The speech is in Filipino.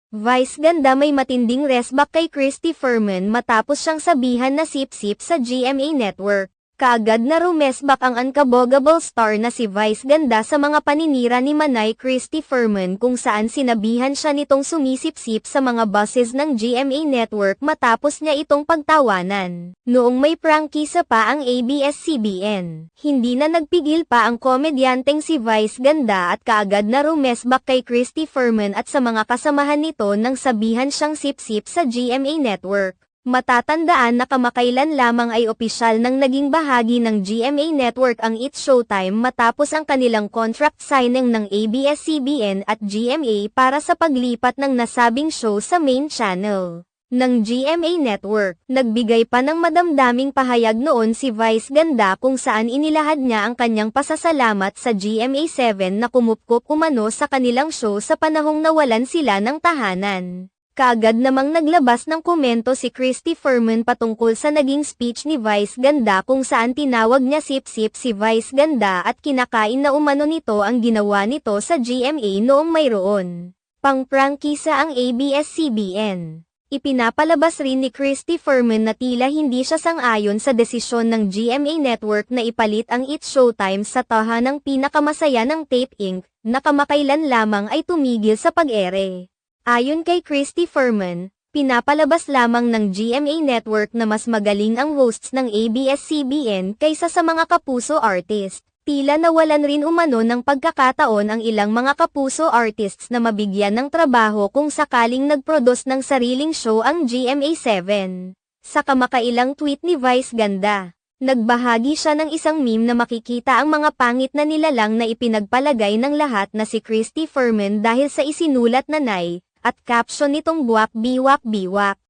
Vice ganda may matinding resback kay Christy Fermin matapos siyang sabihan na sip-sip sa GMA Network. Kaagad na rumesback ang unkabogable star na si Vice ganda sa mga paninira ni Manay Christy Fermin kung saan sinabihan siya nitong sumisip-sip sa mga bosses ng GMA Network matapos niya itong pagtawanan. Noong may prangkisa pa ang ABS-CBN, hindi na nagpigil pa ang komedyanteng si Vice ganda at kaagad na rumesback kay Christy Fermin at sa mga kasamahan nito nang sabihan siyang sip-sip sa GMA Network. Matatandaan na kamakailan lamang ay opisyal nang naging bahagi ng GMA Network ang It's Showtime matapos ang kanilang contract signing ng ABS-CBN at GMA para sa paglipat ng nasabing show sa main channel ng GMA Network. Nagbigay pa ng madamdaming pahayag noon si Vice ganda kung saan inilahad niya ang kanyang pasasalamat sa GMA7 na kumupkop umano sa kanilang show sa panahong nawalan sila ng tahanan. Kaagad namang naglabas ng komento si Christy Fermin patungkol sa naging speech ni Vice ganda kung saan tinawag niya sip-sip si Vice ganda at kinakain na umano nito ang ginawa nito sa GMA noong mayroon pang-prangkisa ang ABS-CBN. Ipinapalabas rin ni Christy Fermin na tila hindi siya sang-ayon sa desisyon ng GMA Network na ipalit ang It's Showtime sa tahanang pinakamasaya ng Tape Inc. na kamakailan lamang ay tumigil sa pag-ere. Ayon kay Christy Fermin, pinapalabas lamang ng GMA Network na mas magaling ang hosts ng ABS-CBN kaysa sa mga kapuso artist. Tila nawalan rin umano ng pagkakataon ang ilang mga kapuso artists na mabigyan ng trabaho kung sakaling nag-produce ng sariling show ang GMA7. Sa kamakailang tweet ni Vice ganda, nagbahagi siya ng isang meme na makikita ang mga pangit na nilalang na ipinagpalagay ng lahat na si Christy Fermin dahil sa isinulat na nay, at caption nitong buwak biwak biwak.